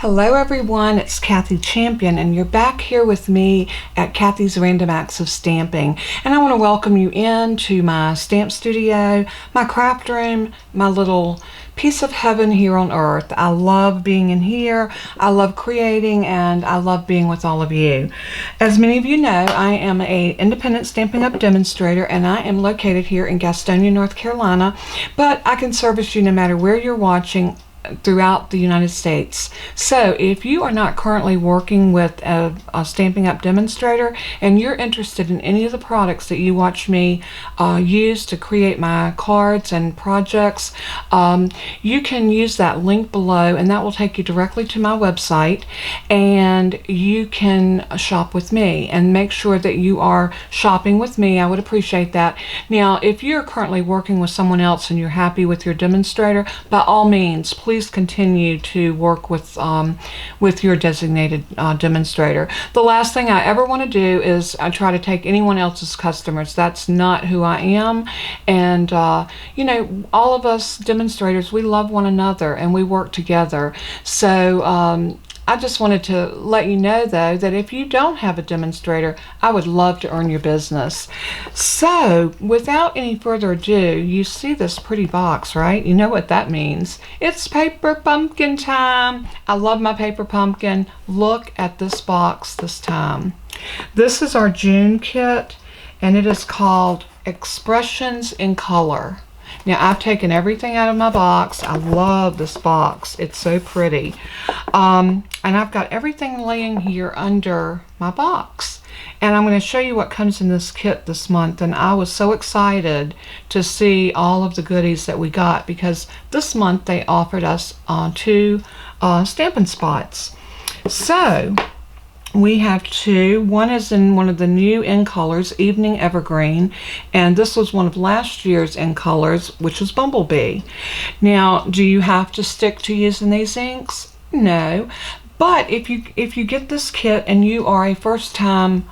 Hello everyone, it's Kathy Champion and you're back here with me at Kathy's Random Acts of Stamping, and I want to welcome you into my stamp studio, my craft room, my little piece of heaven here on earth. I love being in here, I love creating, and I love being with all of you. As many of you know, I am an independent Stampin' Up! Demonstrator and I am located here in Gastonia, North Carolina, but I can service you no matter where you're watching throughout the United States. So if you are not currently working with a Stampin' Up! Demonstrator and you're interested in any of the products that you watch me use to create my cards and projects, you can use that link below and that will take you directly to my website, and you can shop with me and make sure that you are shopping with me. I would appreciate that. Now, if you're currently working with someone else and you're happy with your demonstrator, by all means, please continue to work with your designated demonstrator. The last thing I ever want to do is I try to take anyone else's customers. That's not who I am. And you know, all of us demonstrators, we love one another and we work together. So I just wanted to let you know, though, that if you don't have a demonstrator, I would love to earn your business. So, without any further ado, you see this pretty box, right? You know what that means. It's paper pumpkin time. I love my paper pumpkin. Look at this box this time. This is our June kit, and it is called Expressions in Color. Now, I've taken everything out of my box. I love this box. It's so pretty. And I've got everything laying here under my box. And I'm going to show you what comes in this kit this month. And I was so excited to see all of the goodies that we got, because this month they offered us two Stampin' Spots. So we have two. One is in one of the new in colors, Evening Evergreen, and this was one of last year's in colors, which was Bumblebee. Now, do you have to stick to using these inks? No. But if you get this kit and you are a first-time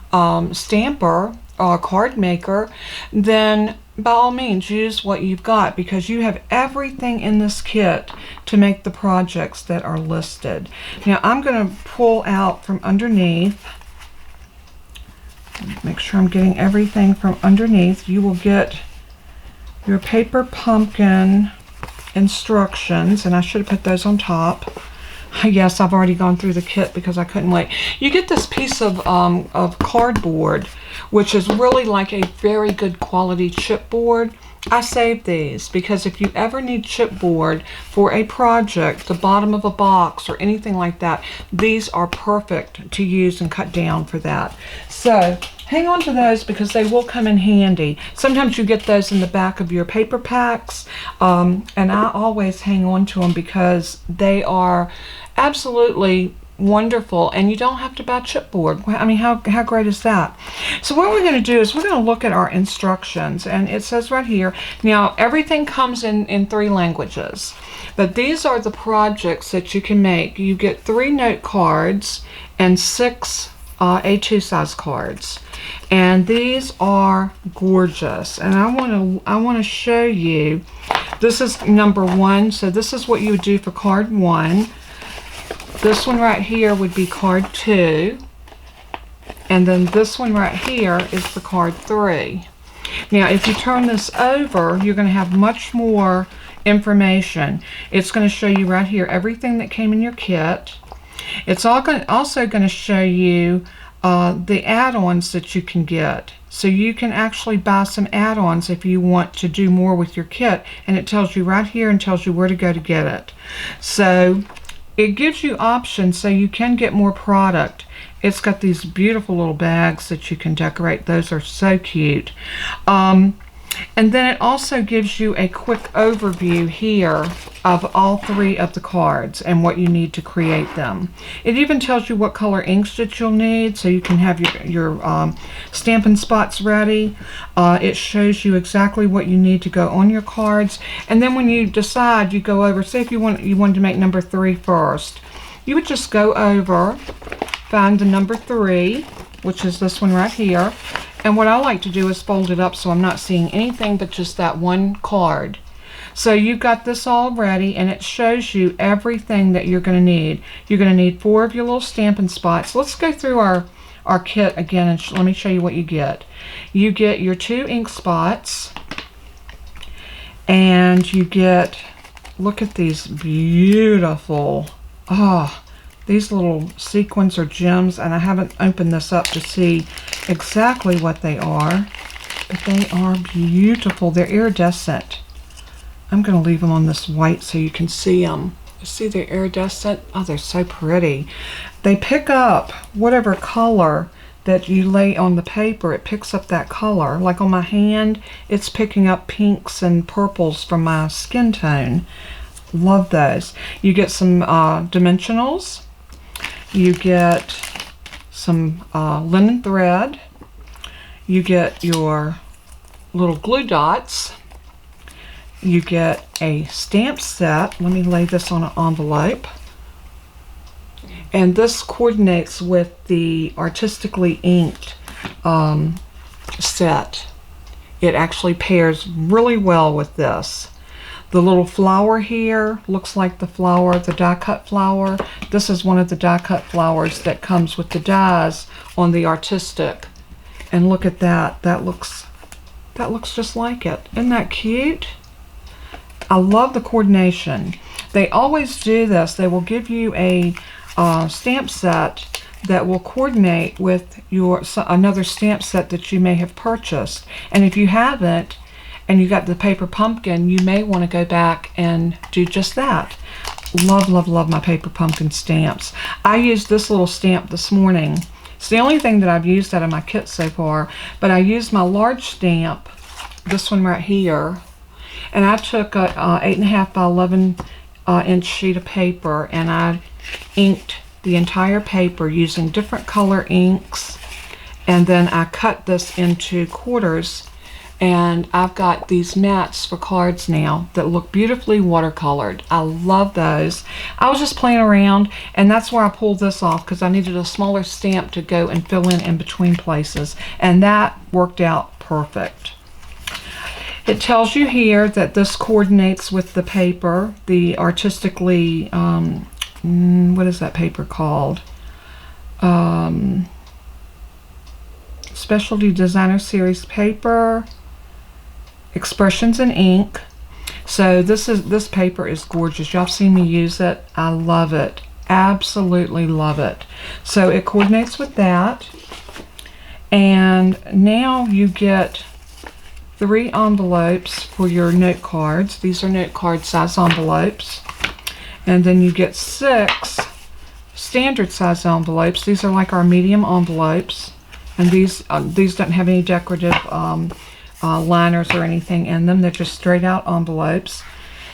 stamper or card maker, then by all means use what you've got, because you have everything in this kit to make the projects that are listed. Now I'm going to pull out from underneath, make sure I'm getting everything from underneath. You will get your paper pumpkin instructions, and I should have put those on top. Yes, I've already gone through the kit because I couldn't wait. You get this piece of cardboard, which is really like a very good quality chipboard. I saved these because if you ever need chipboard for a project, the bottom of a box or anything like that, these are perfect to use and cut down for that. So hang on to those because they will come in handy. Sometimes you get those in the back of your paper packs, and I always hang on to them because they are absolutely wonderful, and you don't have to buy chipboard. I mean, how great is that? So what we're going to do is we're going to look at our instructions, and it says right here, now everything comes in 3 languages, but these are the projects that you can make. You get 3 note cards and 6 A2 size cards, and these are gorgeous. And I want to show you. This is number 1, so this is what you would do for card 1. This one right here would be card 2, and then this one right here is for card 3. Now, if you turn this over, you're going to have much more information. It's going to show you right here everything that came in your kit. It's also going to show you the add-ons that you can get. So you can actually buy some add-ons if you want to do more with your kit, and it tells you right here and tells you where to go to get it. So it gives you options so you can get more product. It's got these beautiful little bags that you can decorate. Those are so cute. And then it also gives you a quick overview here of all 3 of the cards and what you need to create them. It even tells you what color inks that you'll need, so you can have your Stampin' Spots ready. It shows you exactly what you need to go on your cards. And then when you decide, you go over, say if you wanted to make number 3 first, you would just go over, find the number 3, which is this one right here. And what I like to do is fold it up so I'm not seeing anything but just that one card. So you've got this all ready, and it shows you everything that you're going to need. You're going to need 4 of your little Stampin' Spots. Let's go through our kit again, and let me show you what you get. You get your 2 ink spots, and you get, look at these beautiful, these little sequins or gems, and I haven't opened this up to see exactly what they are, but they are beautiful. They're iridescent. I'm going to leave them on this white so you can see them. You see they're iridescent? Oh, they're so pretty. They pick up whatever color that you lay on the paper. It picks up that color. Like on my hand, it's picking up pinks and purples from my skin tone. Love those. You get some dimensionals. You get some linen thread. You get your little glue dots. You get a stamp set. Let me lay this on an envelope. And this coordinates with the artistically inked set. It actually pairs really well with this. The little flower here looks like the flower, the die cut flower. This is one of the die cut flowers that comes with the dies on the artistic. And look at that. That looks just like it. Isn't that cute? I love the coordination. They always do this. They will give you a stamp set that will coordinate with another stamp set that you may have purchased. And if you haven't, and you got the paper pumpkin, you may want to go back and do just that. Love, love, love my paper pumpkin stamps. I used this little stamp this morning. It's the only thing that I've used out of my kit so far, but I used my large stamp, this one right here, and I took a 8.5 by 11 inch sheet of paper, and I inked the entire paper using different color inks, and then I cut this into quarters, and I've got these mats for cards now that look beautifully watercolored. I love those. I was just playing around, and that's where I pulled this off, because I needed a smaller stamp to go and fill in between places, and that worked out perfect. It tells you here that this coordinates with the paper, the artistically, what is that paper called? Specialty Designer Series paper, Expressions in Ink. So this paper is gorgeous. Y'all seen me use it. I love it. Absolutely love it. So it coordinates with that. And now you get 3 envelopes for your note cards. These are note card size envelopes. And then you get 6 standard size envelopes. These are like our medium envelopes. And these don't have any decorative liners or anything in them. They're just straight out envelopes.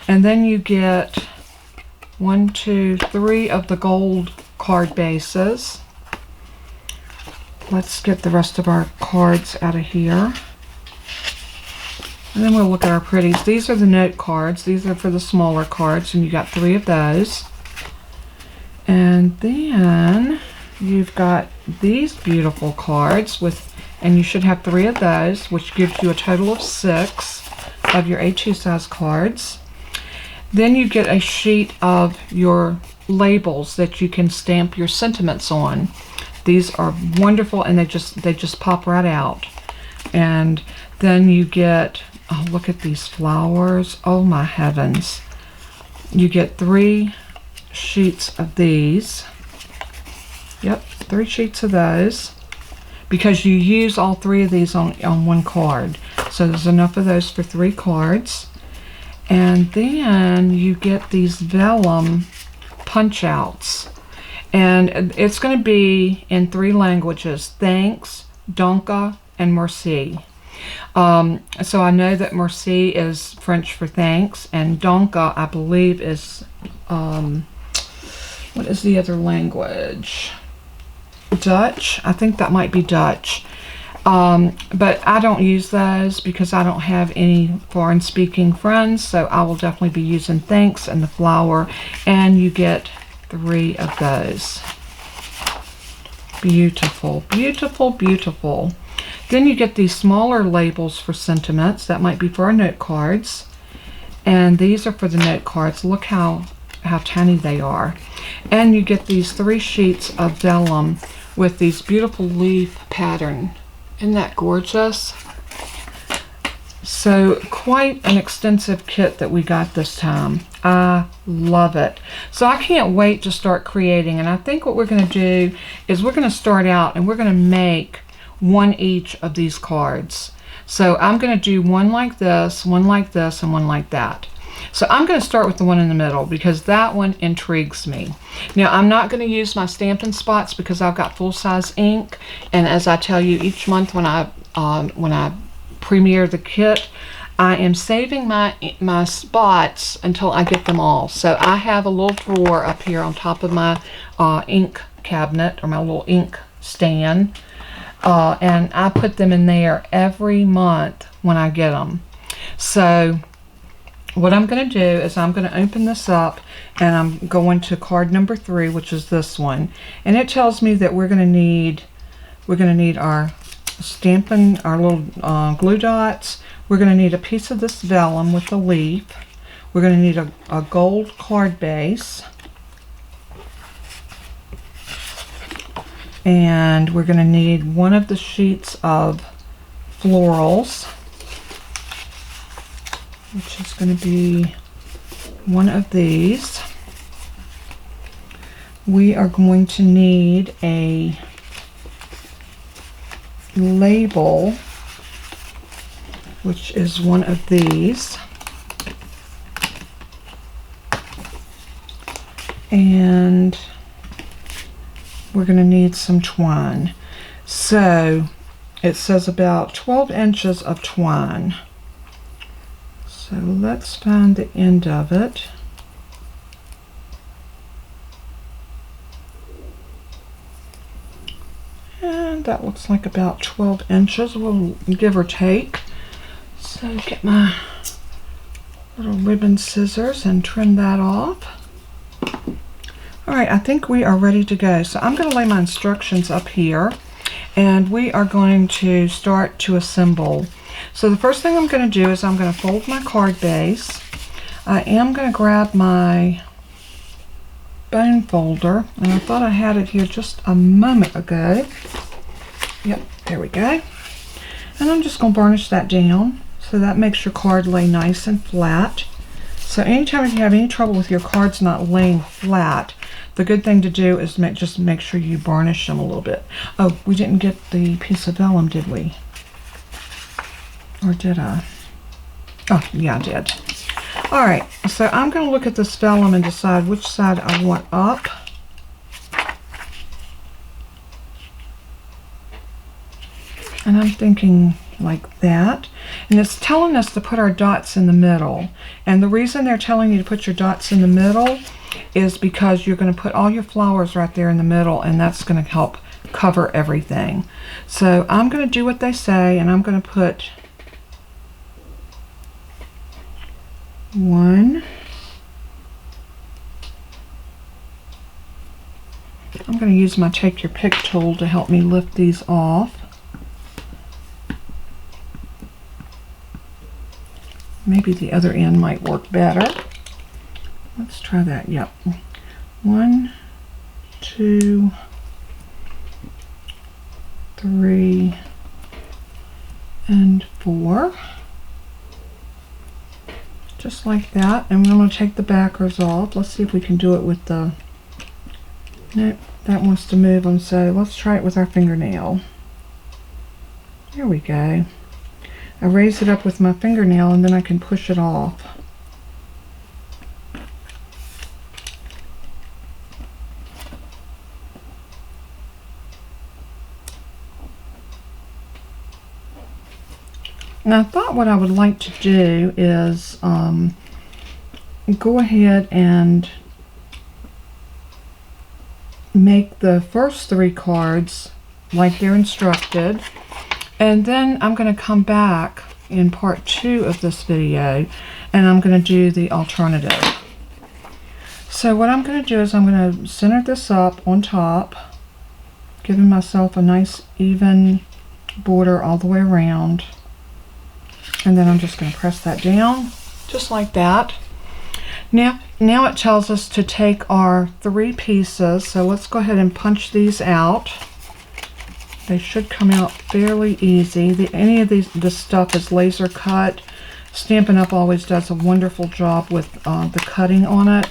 And then you get 1, 2, 3 of the gold card bases. Let's get the rest of our cards out of here. And then we'll look at our pretties. These are the note cards. These are for the smaller cards, and you got 3 of those. And then you've got these beautiful cards and you should have 3 of those, which gives you a total of 6 of your A2 size cards. Then you get a sheet of your labels that you can stamp your sentiments on. These are wonderful, and they just pop right out. And then you get, oh, look at these flowers. Oh my heavens. You get 3 sheets of these. Yep, 3 sheets of those, because you use all 3 of these on one card. So there's enough of those for 3 cards. And then you get these vellum punch outs. And it's going to be in 3 languages: thanks, danke, and merci. So I know that merci is French for thanks, and danke, I believe, is, what is the other language? Dutch. I think that might be Dutch. But I don't use those because I don't have any foreign speaking friends, so I will definitely be using thanks and the flower, and you get 3 of those. Beautiful, beautiful, beautiful. Then you get these smaller labels for sentiments. That might be for our note cards. And these are for the note cards. Look how tiny they are. And you get these 3 sheets of vellum with these beautiful leaf pattern. Isn't that gorgeous? So quite an extensive kit that we got this time. I love it. So I can't wait to start creating, and I think what we're going to do is we're going to start out and we're going to make one each of these cards. So I'm going to do one like this, and one like that. So I'm going to start with the one in the middle because that one intrigues me. Now I'm not going to use my Stampin' Spots because I've got full-size ink, and as I tell you each month when I premiere the kit, I am saving my spots until I get them all. So I have a little drawer up here on top of my ink cabinet, or my little ink stand, and I put them in there every month when I get them. So what I'm going to do is I'm going to open this up, and I'm going to card number 3, which is this one, and it tells me that we're going to need our Stampin', our little glue dots. We're going to need a piece of this vellum with a leaf. We're going to need a gold card base, and we're going to need one of the sheets of florals, which is going to be one of these. We are going to need a label, which is one of these, and we're going to need some twine. So it says about 12 inches of twine. So let's find the end of it. And that looks like about 12 inches, we'll give or take. So get my little ribbon scissors and trim that off. Alright, I think we are ready to go. So I'm going to lay my instructions up here, and we are going to start to assemble. So the first thing I'm going to do is I'm going to fold my card base. I am going to grab my bone folder, and I thought I had it here just a moment ago. Yep, there we go. And I'm just going to burnish that down so that makes your card lay nice and flat. So anytime you have any trouble with your cards not laying flat, the good thing to do is just make sure you burnish them a little bit. Oh, we didn't get the piece of vellum, did we? Or did I? Oh, yeah, I did. Alright, so I'm going to look at this vellum and decide which side I want up. And I'm thinking like that. And it's telling us to put our dots in the middle. And the reason they're telling you to put your dots in the middle is because you're going to put all your flowers right there in the middle, and that's going to help cover everything. So I'm going to do what they say, and I'm going to put 1. I'm going to use my Take Your Pick tool to help me lift these off. Maybe the other end might work better. Let's try that. Yep. 1, 2, 3, and 4. Just like that. And I'm going to take the backers off. Let's see if we can do it with the... Nope, that wants to move them, so let's try it with our fingernail. There we go. I raise it up with my fingernail, and then I can push it off. And I thought what I would like to do is go ahead and make the first 3 cards like they're instructed, and then I'm going to come back in part 2 of this video and I'm going to do the alternative. So what I'm going to do is I'm going to center this up on top, giving myself a nice even border all the way around, and then I'm just going to press that down just like that. Now it tells us to take our 3 pieces, so let's go ahead and punch these out. They should come out fairly easy. Any of this stuff is laser cut. Stampin' Up! Always does a wonderful job with the cutting on it.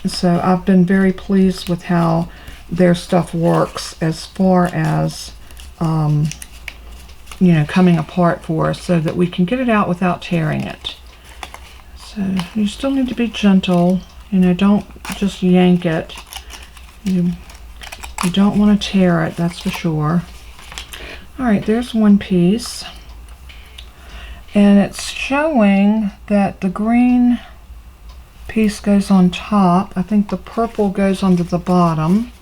So I've been very pleased with how their stuff works as far as you know, coming apart for us so that we can get it out without tearing it. So you still need to be gentle, you know, don't just yank it. You don't want to tear it, that's for sure. Alright, there's one piece. And it's showing that the green piece goes on top. I think the purple goes onto the bottom.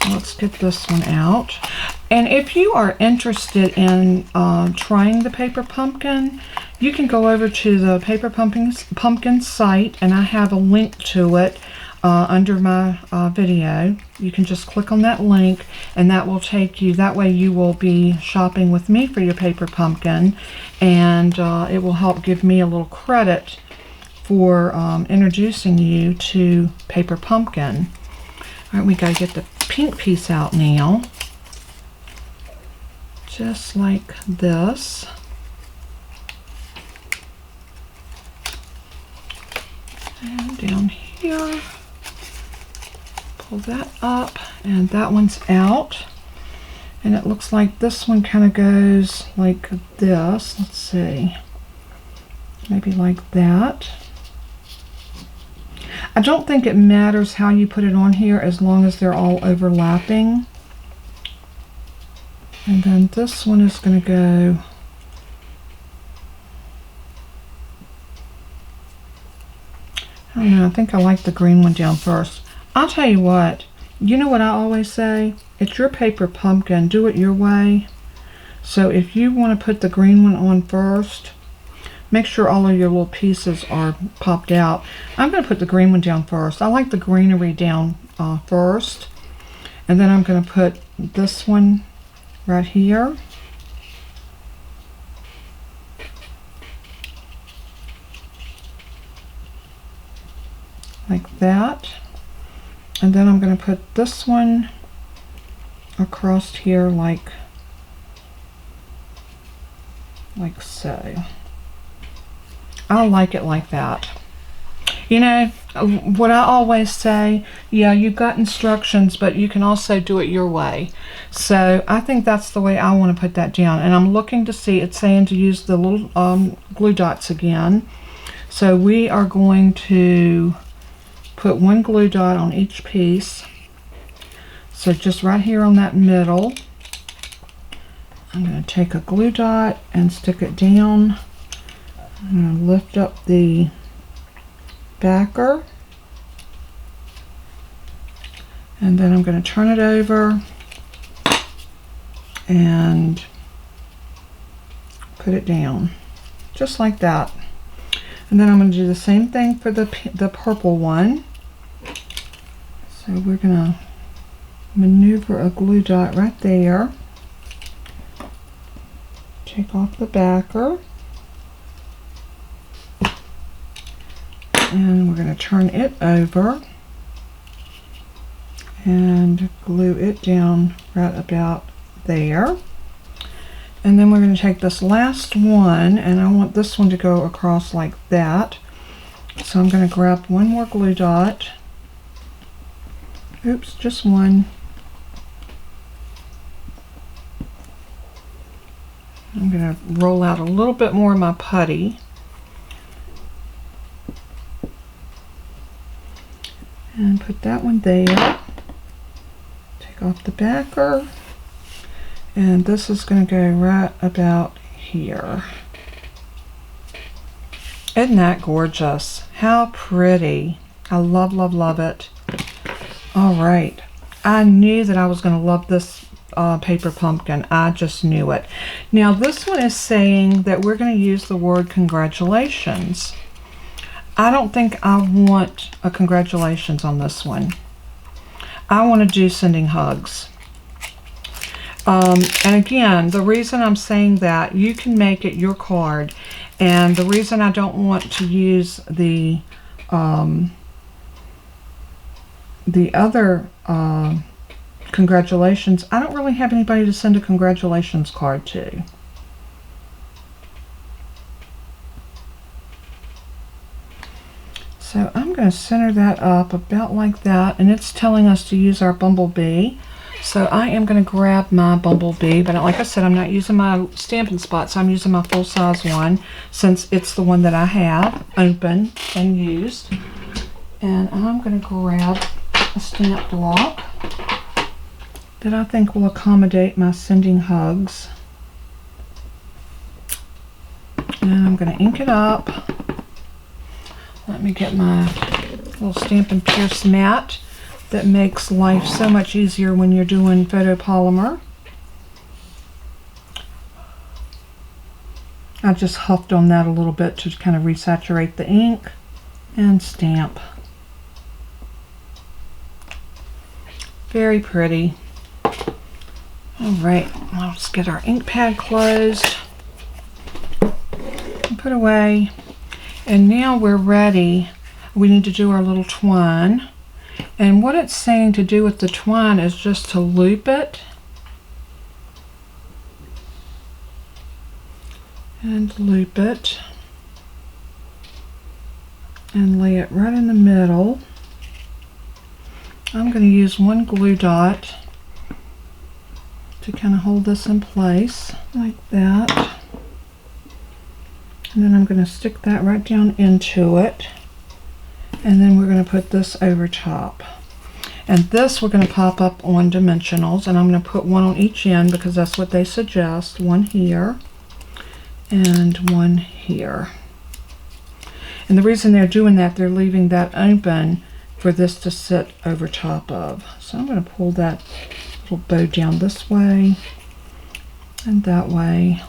So let's get this one out. And if you are interested in trying the paper pumpkin, you can go over to the Paper Pumpkin site, and I have a link to it under my video. You can just click on that link, and that will take you, that way you will be shopping with me for your paper pumpkin, and it will help give me a little credit for introducing you to paper pumpkin. All right, we gotta get the pink piece out now. Just like this. And down here, pull that up, and that one's out. And it looks like this one kind of goes like this. Let's see. Maybe like that. I don't think it matters how you put it on here as long as they're all overlapping. And then this one is going to go I don't know, I think I like the green one down first. I'll tell you what, you know what I always say? It's your paper pumpkin, do it your way. So if you want to put the green one on first, make sure all of your little pieces are popped out. I'm going to put the green one down first. I like the greenery down first. And then I'm going to put this one right here. Like that. And then I'm going to put this one across here like so. I like it like that. You know, what I always say, yeah, you've got instructions, but you can also do it your way. So I think that's the way I want to put that down. And I'm looking to see, it's saying to use the little glue dots again. So we are going to put one glue dot on each piece. So just right here on that middle, I'm going to take a glue dot and stick it down. I'm going to lift up the backer, and then I'm going to turn it over and put it down just like that. And then I'm going to do the same thing for the purple one. So we're going to maneuver a glue dot right there, take off the backer, and we're going to turn it over and glue it down right about there. And then we're going to take this last one, and I want this one to go across like that. So I'm going to grab one more glue dot. Oops, just one. I'm going to roll out a little bit more of my putty. And put that one there. Take off the backer. And this is going to go right about here. Isn't that gorgeous? How pretty. I love, love, love it. All right. I knew that I was going to love this paper pumpkin. I just knew it. Now this one is saying that we're going to use the word congratulations. I don't think I want a congratulations on this one. I want to do sending hugs. And again, the reason I'm saying that, you can make it your card, And the reason I don't want to use the other congratulations, I don't really have anybody to send a congratulations card to. So I'm going to center that up about like that, and it's telling us to use our bumblebee. So I am going to grab my bumblebee, but like I said, I'm not using my Stampin' Spot, so I'm using my full-size one since it's the one that I have open and used. And I'm going to grab a stamp block that I think will accommodate my sending hugs. And I'm going to ink it up. Let me get my little Stampin' Pierce mat that makes life so much easier when you're doing photopolymer. I just huffed on that a little bit to kind of resaturate the ink and stamp. Very pretty. All right, let's get our ink pad closed and put away. And now we're ready. We need to do our little twine. And what it's saying to do with the twine is just to loop it. And loop it. And lay it right in the middle. I'm going to use one glue dot to kind of hold this in place like that. And then I'm going to stick that right down into it. And then we're going to put this over top. And this we're going to pop up on dimensionals. And I'm going to put one on each end because that's what they suggest. One here and one here. And the reason they're doing that, they're leaving that open for this to sit over top of. So I'm going to pull that little bow down this way and that way.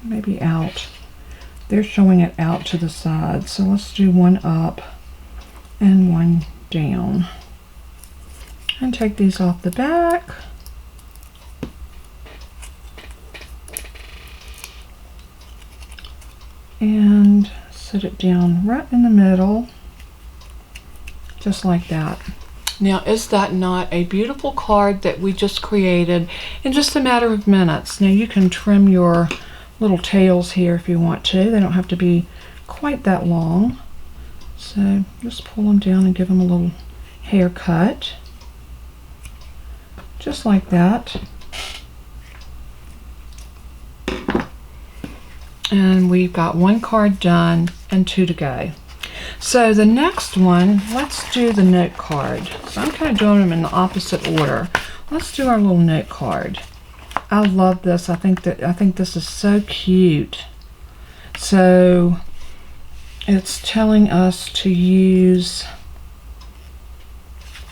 Maybe out. They're showing it out to the side, so let's do one up and one down. And take these off the back. And set it down right in the middle, just like that. Now, is that not a beautiful card that we just created in just a matter of minutes? Now, you can trim your little tails here if you want to. They don't have to be quite that long. So just pull them down and give them a little haircut. Just like that. And we've got one card done and two to go. So the next one, let's do the note card. So I'm kind of doing them in the opposite order. Let's do our little note card. I love this. I think this is so cute. So it's telling us to use,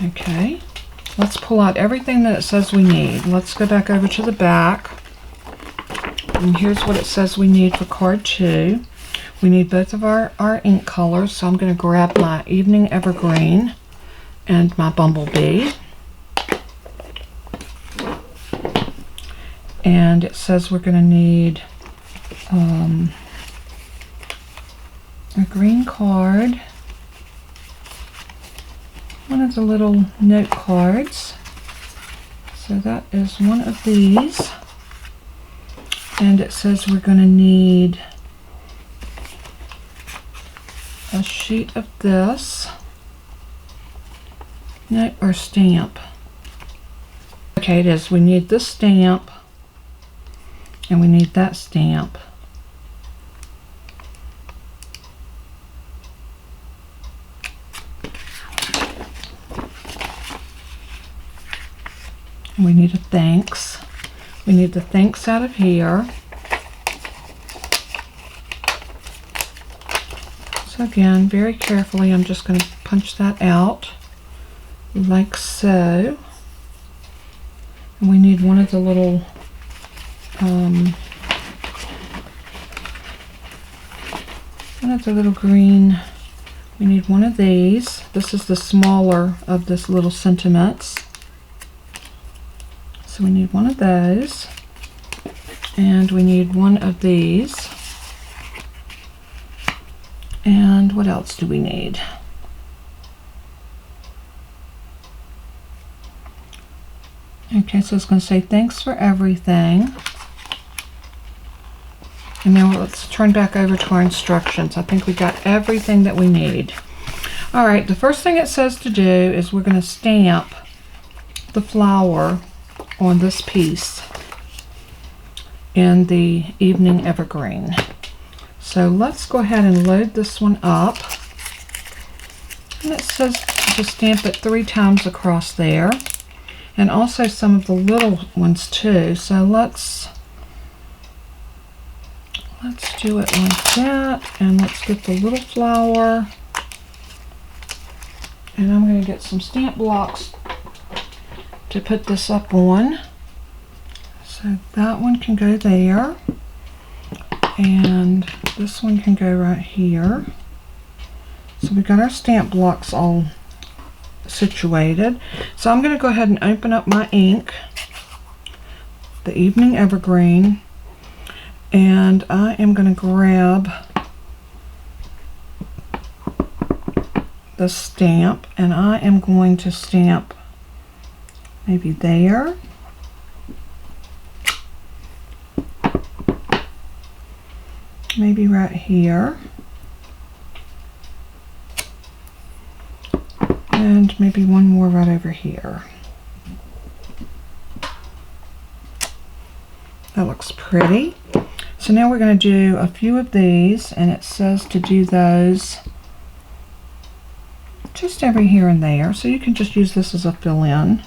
okay, let's pull out everything that it says we need. Let's go back over to the back. And here's what it says we need for card 2. We need both of our ink colors, so I'm going to grab my Evening Evergreen and my Bumblebee. And it says we're going to need a green card, one of the little note cards. So that is one of these. And it says we're going to need a sheet of this, note or stamp. Okay, it is. We need this stamp, and we need that stamp. And we need a thanks. We need the thanks out of here. So again, very carefully, I'm just going to punch that out like so. And we need one of the little green, we need one of these. This is the smaller of this little sentiments. So we need one of those. And we need one of these. And what else do we need? Okay, so it's going to say thanks for everything. And now let's turn back over to our instructions. I think we got everything that we need. All right, the first thing it says to do is we're going to stamp the flower on this piece in the Evening Evergreen. So let's go ahead and load this one up. And it says to stamp it 3 times across there. And also some of the little ones too. So let's do it like that. And let's get the little flower. And I'm going to get some stamp blocks to put this up on. So that one can go there. And this one can go right here. So we've got our stamp blocks all situated. So I'm going to go ahead and open up my ink, the Evening Evergreen, and I am going to grab the stamp, and I am going to stamp maybe there, maybe right here, and maybe one more right over here. That looks pretty. So now we're going to do a few of these, and it says to do those just every here and there. So you can just use this as a fill-in.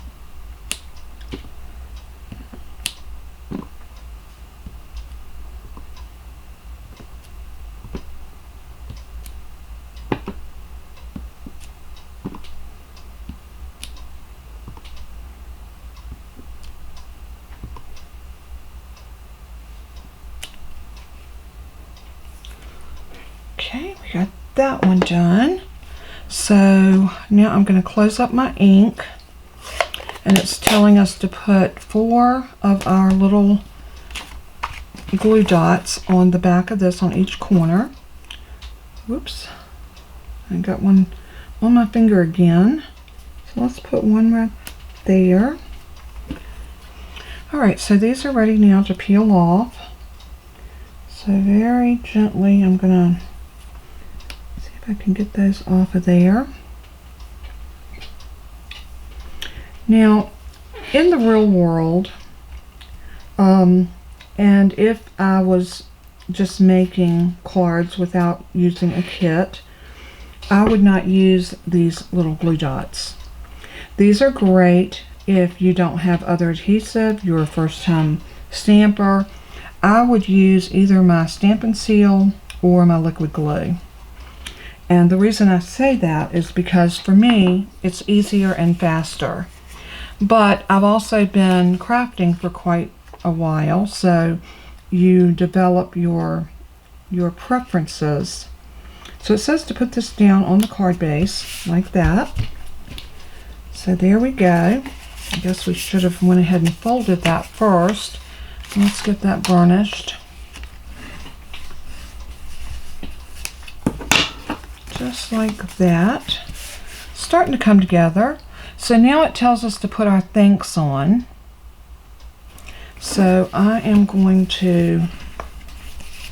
Okay, we got that one done. So now I'm going to close up my ink, and it's telling us to put 4 of our little glue dots on the back of this on each corner. Whoops, I got one on my finger again. So let's put one right there. Alright, so these are ready now to peel off. So very gently I'm going to if I can get those off of there. Now, in the real world, and if I was just making cards without using a kit, I would not use these little glue dots. These are great if you don't have other adhesive, you're a first-time stamper. I would use either my Stampin' Seal or my liquid glue. And the reason I say that is because for me, it's easier and faster. But I've also been crafting for quite a while, so you develop your preferences. So it says to put this down on the card base like that. So there we go. I guess we should have went ahead and folded that first. Let's get that burnished. Just like that. Starting to come together. So now it tells us to put our thanks on. So I am going to,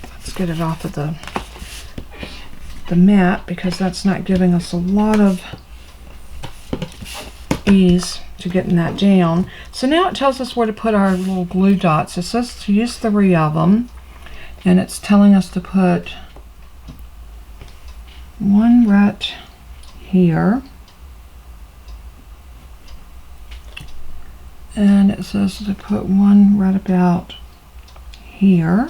let's get it off of the mat because that's not giving us a lot of ease to getting that down. So now it tells us where to put our little glue dots. It says to use 3 of them, and it's telling us to put one right here, and it says to put one right about here,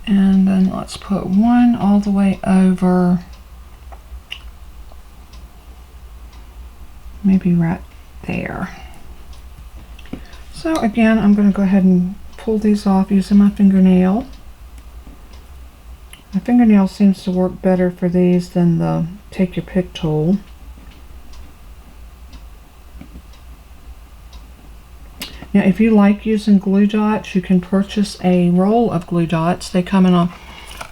and then let's put one all the way over, maybe right there. So again, I'm going to go ahead and pull these off using my fingernail. My fingernail seems to work better for these than the take your pick tool. Now, if you like using glue dots, you can purchase a roll of glue dots. They come in a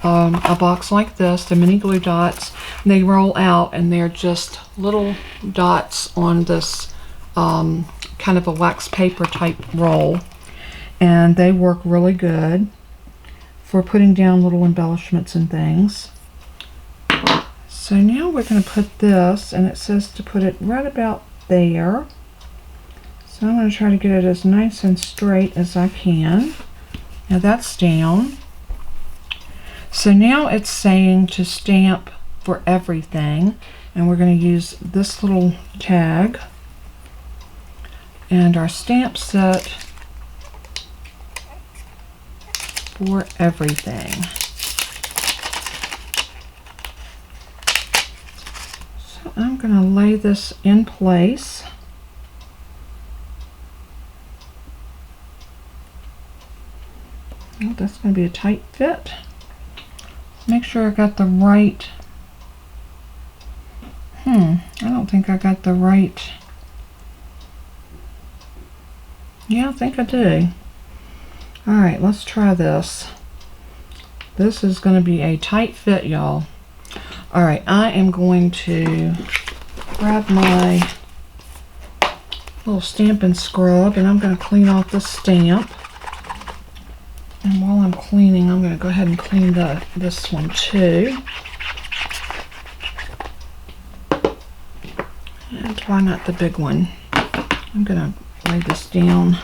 box like this, the mini glue dots. They roll out and they're just little dots on this kind of a wax paper type roll. And they work really good for putting down little embellishments and things. So now we're going to put this, and it says to put it right about there. So I'm going to try to get it as nice and straight as I can. Now that's down. So now it's saying to stamp for everything, and we're going to use this little tag and our stamp set for everything. So I'm going to lay this in place. Oh, that's going to be a tight fit. Make sure I got the right. I don't think I got the right. Yeah, I think I do. Alright, let's try this. This is going to be a tight fit, y'all. Alright, I am going to grab my little Stampin' Scrub, and I'm going to clean off the stamp. And while I'm cleaning, I'm going to go ahead and clean this one too. And why not the big one? I'm going to lay this down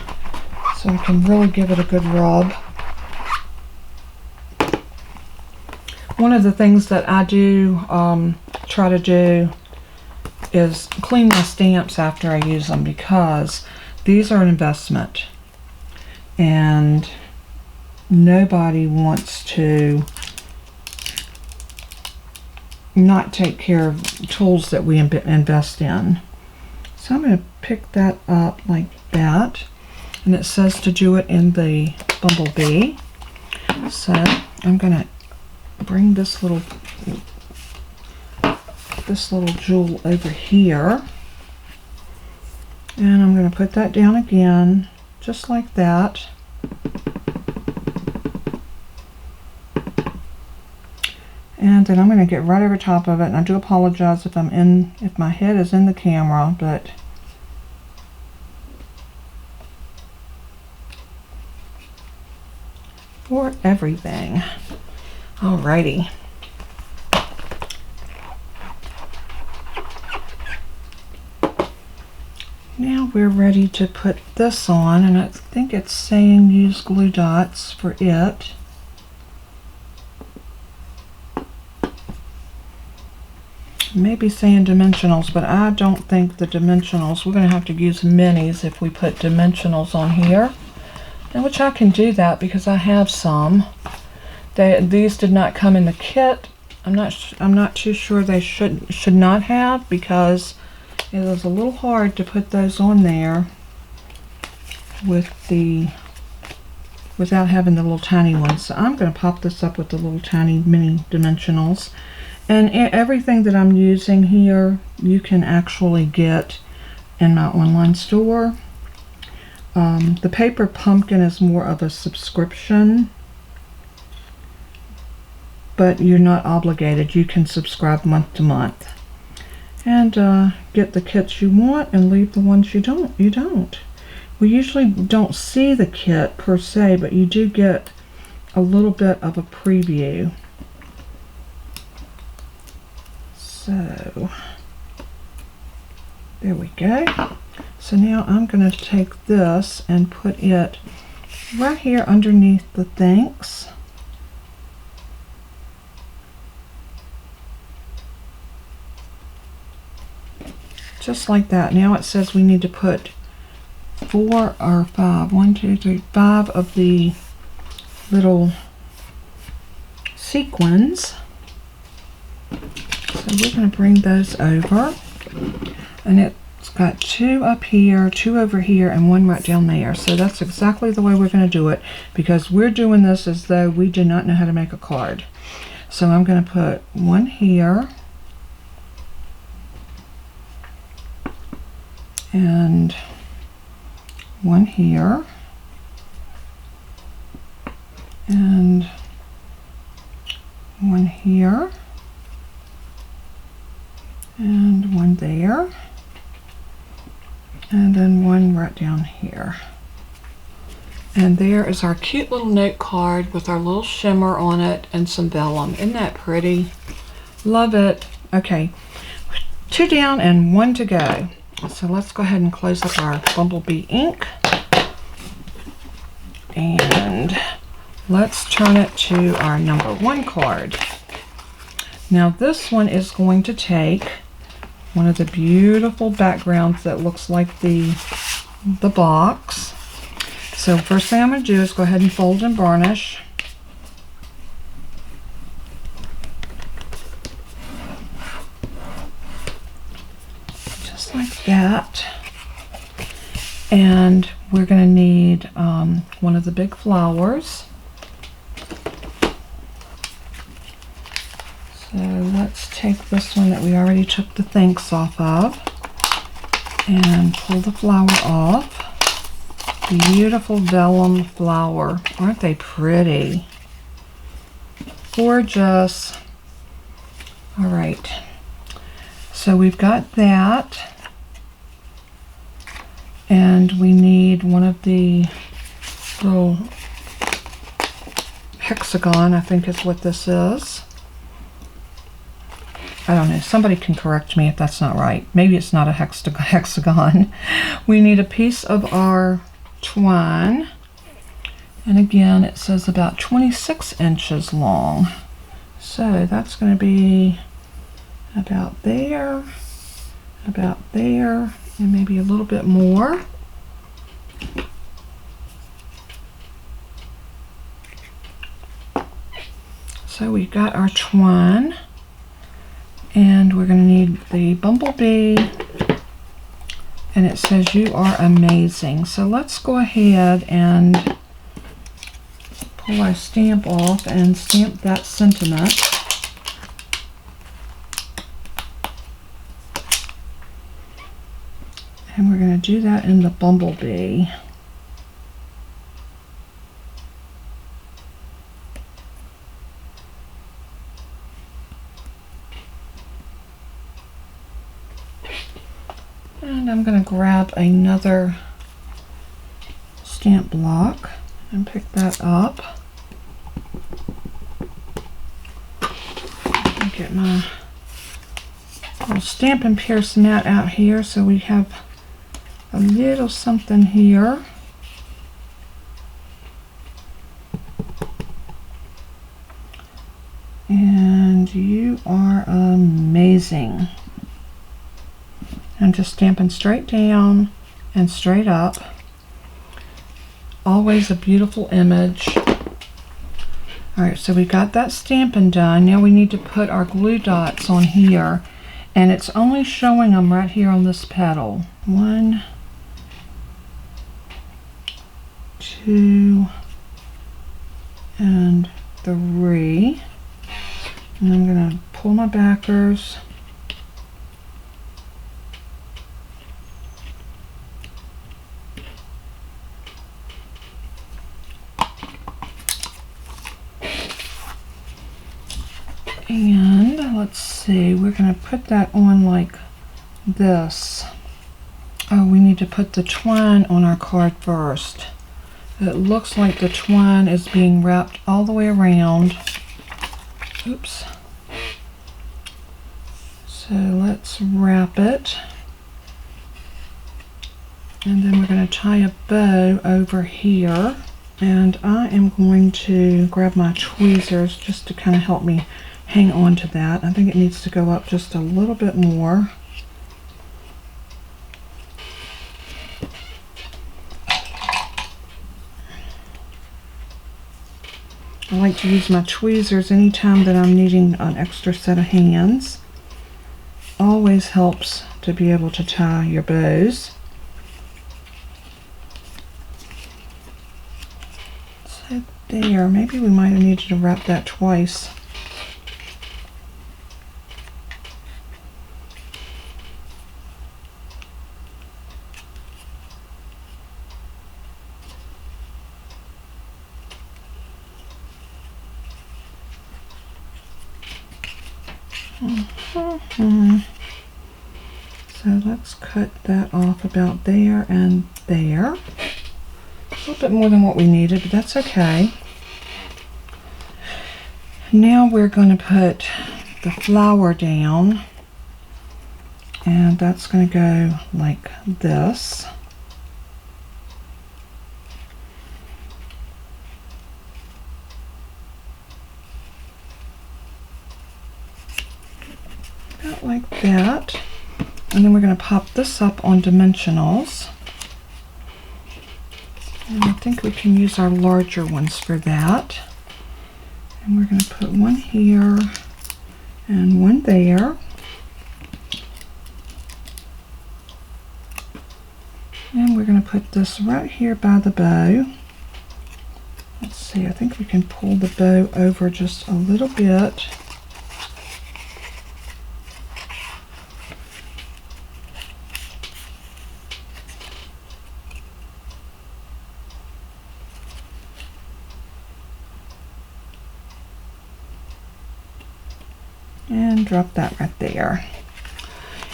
so I can really give it a good rub. One of the things that I do try to do is clean my stamps after I use them, because these are an investment. And nobody wants to not take care of tools that we invest in. So I'm going to pick that up like that, and it says to do it in the Bumblebee. So I'm going to bring this little jewel over here, and I'm going to put that down again just like that. And then I'm going to get right over top of it, and I do apologize if my head is in the camera, but for everything. Alrighty. Now we're ready to put this on, and I think it's saying use glue dots for it. Maybe saying dimensionals, but I don't think the dimensionals, we're going to have to use minis if we put dimensionals on here. And which I can do that because I have some. These did not come in the kit. I'm not too sure they should not have, because it was a little hard to put those on there without having the little tiny ones. So I'm going to pop this up with the little tiny mini dimensionals. And everything that I'm using here, you can actually get in my online store. The Paper Pumpkin is more of a subscription, but you're not obligated. You can subscribe month to month and get the kits you want and leave the ones you don't. We usually don't see the kit per se, but you do get a little bit of a preview. So there we go. So now I'm going to take this and put it right here underneath the thanks. Just like that. Now it says we need to put 4 or 5, 1, 2, 3, 5 of the little sequins. So we're going to bring those over, and it's got 2 up here, 2 over here, and 1 right down there. So that's exactly the way we're going to do it, because we're doing this as though we do not know how to make a card. So I'm going to put 1 here, and one here, and one here, and one there, and then one right down here. And there is our cute little note card with our little shimmer on it and some vellum. Isn't that pretty? Love it. Okay, 2 down and 1 to go. So let's go ahead and close up our Bumblebee ink. And let's turn it to our number 1 card. Now this one is going to take one of the beautiful backgrounds that looks like the box. So first thing I'm going to do is go ahead and fold and burnish. Just like that. And we're going to need one of the big flowers. So let's take this one that we already took the thanks off of and pull the flower off. Beautiful vellum flower. Aren't they pretty? Gorgeous. All right. So we've got that. And we need one of the little hexagon, I think is what this is. I don't know. Somebody can correct me if that's not right. Maybe it's not a hexagon. We need a piece of our twine, and again it says about 26 inches long, so that's going to be about there, and maybe a little bit more. So we've got our twine, and we're going to need the bumblebee. And it says, "You are amazing." So let's go ahead and pull our stamp off and stamp that sentiment. And we're going to do that in the bumblebee. And I'm going to grab another stamp block and pick that up. I'll get my little Stampin' Pierce net out here so we have a little something here. And you are amazing. I'm just stamping straight down and straight up. Always a beautiful image. Alright, so we got that stamping done. Now we need to put our glue dots on here. And it's only showing them right here on this petal. 1, 2, and 3. And I'm going to pull my backers. And let's see, we're going to put that on like this. Oh, we need to put the twine on our card first. It looks like the twine is being wrapped all the way around. Oops. So let's wrap it. And then we're going to tie a bow over here. And I am going to grab my tweezers just to kind of help me hang on to that. I think it needs to go up just a little bit more. I like to use my tweezers anytime that I'm needing an extra set of hands. Always helps to be able to tie your bows. So there, maybe we might have needed to wrap that twice. So let's cut that off about there and there. A little bit more than what we needed, but that's okay. Now we're going to put the flower down, and that's going to go like this. About like that. And then we're going to pop this up on dimensionals. And I think we can use our larger ones for that. And we're going to put one here and one there. And we're going to put this right here by the bow. Let's see, I think we can pull the bow over just a little bit. And drop that right there.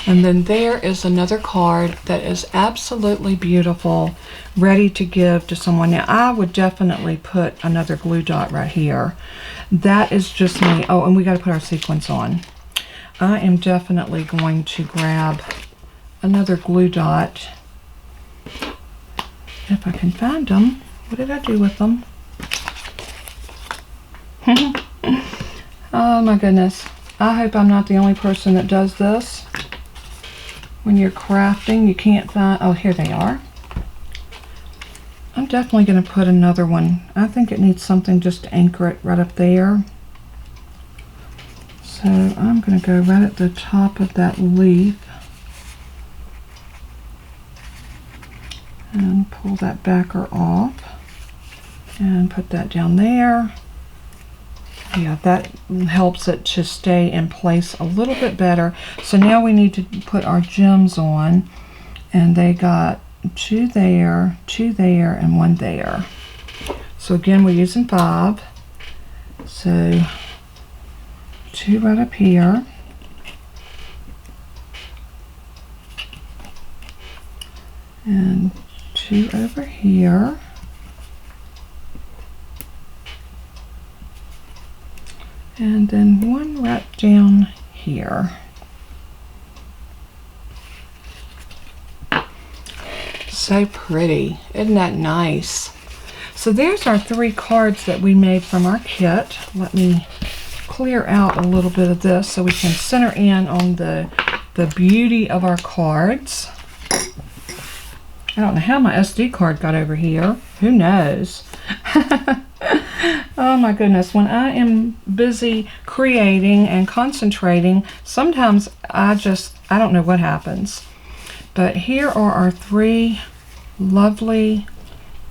And then there is another card that is absolutely beautiful, ready to give to someone. Now, I would definitely put another glue dot right here. That is just me. Oh, and we got to put our sequins on. I am definitely going to grab another glue dot, if I can find them. What did I do with them? Oh my goodness. I hope I'm not the only person that does this. When you're crafting, you can't find, oh, here they are. I'm definitely going to put another one. I think it needs something just to anchor it right up there. So I'm going to go right at the top of that leaf and pull that backer off and put that down there. Yeah, that helps it to stay in place a little bit better. So now we need to put our gems on, and they got two there, and one there. So again, we're using 5. So 2 right up here. And 2 over here. And then 1 right down here. So pretty. Isn't that nice? So there's our 3 cards that we made from our kit. Let me clear out a little bit of this so we can center in on the beauty of our cards. I don't know how my SD card got over here. Who knows? Oh my goodness, when I am busy creating and concentrating, sometimes I don't know what happens. But here are our 3 lovely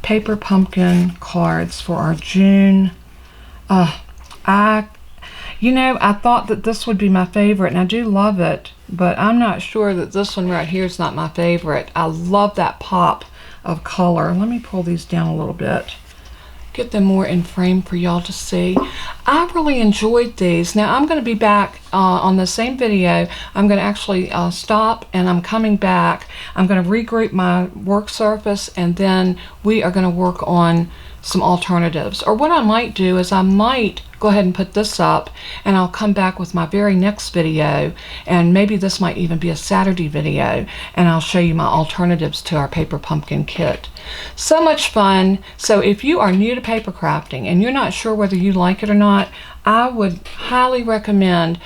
paper pumpkin cards for our June. I thought that this would be my favorite, and I do love it, but I'm not sure that this one right here is not my favorite. I love that pop of color. Let me pull these down a little bit. Get them more in frame for y'all to see. I really enjoyed these. Now I'm going to be back on the same video. I'm going to actually stop, and I'm coming back. I'm going to regroup my work surface, and then we are going to work on some alternatives. Or what I might do is I might go ahead and put this up, and I'll come back with my very next video, and maybe this might even be a Saturday video, and I'll show you my alternatives to our paper pumpkin kit. So much fun. So if you are new to paper crafting and you're not sure whether you like it or not, I would highly recommend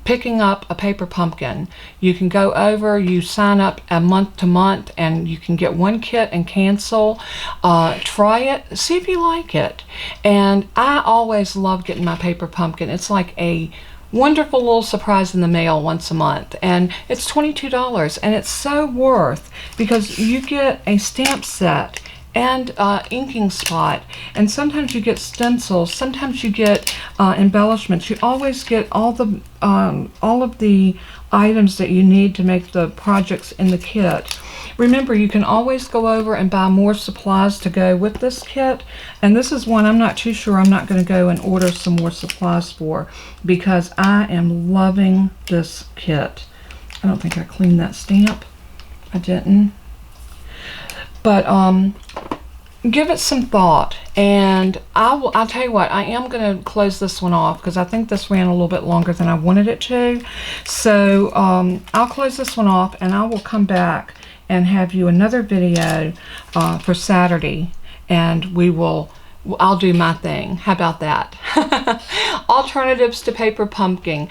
picking up a paper pumpkin. You can go over, you sign up a month to month, and you can get 1 kit and cancel. Try it, see if you like it. And I always love getting my paper pumpkin. It's like a wonderful little surprise in the mail once a month, and it's $22, and it's so worth, because you get a stamp set and inking spot, and sometimes you get stencils, sometimes you get embellishments. You always get all of the items that you need to make the projects in the kit. Remember, you can always go over and buy more supplies to go with this kit. And this is one I'm not too sure I'm not going to go and order some more supplies for, because I am loving this kit. I don't think I cleaned that stamp. I didn't. But give it some thought, and I'll tell you what, I am going to close this one off because I think this ran a little bit longer than I wanted it to. So I'll close this one off, and I will come back and have you another video for Saturday, and I'll do my thing. How about that? Alternatives to paper pumpkin.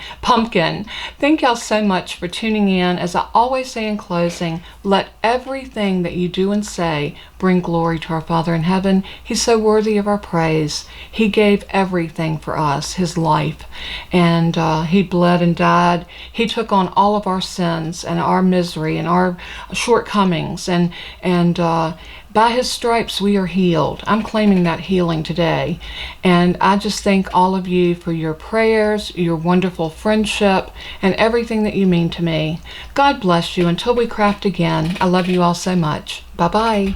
Thank y'all so much for tuning in. As I always say in closing, let everything that you do and say bring glory to our Father in heaven. He's so worthy of our praise. He gave everything for us, his life, and he bled and died. He took on all of our sins and our misery and our shortcomings, and by his stripes we are healed. I'm claiming that healing today. And I just thank all of you for your prayers, your wonderful friendship, and everything that you mean to me. God bless you until we craft again. I love you all so much. Bye-bye.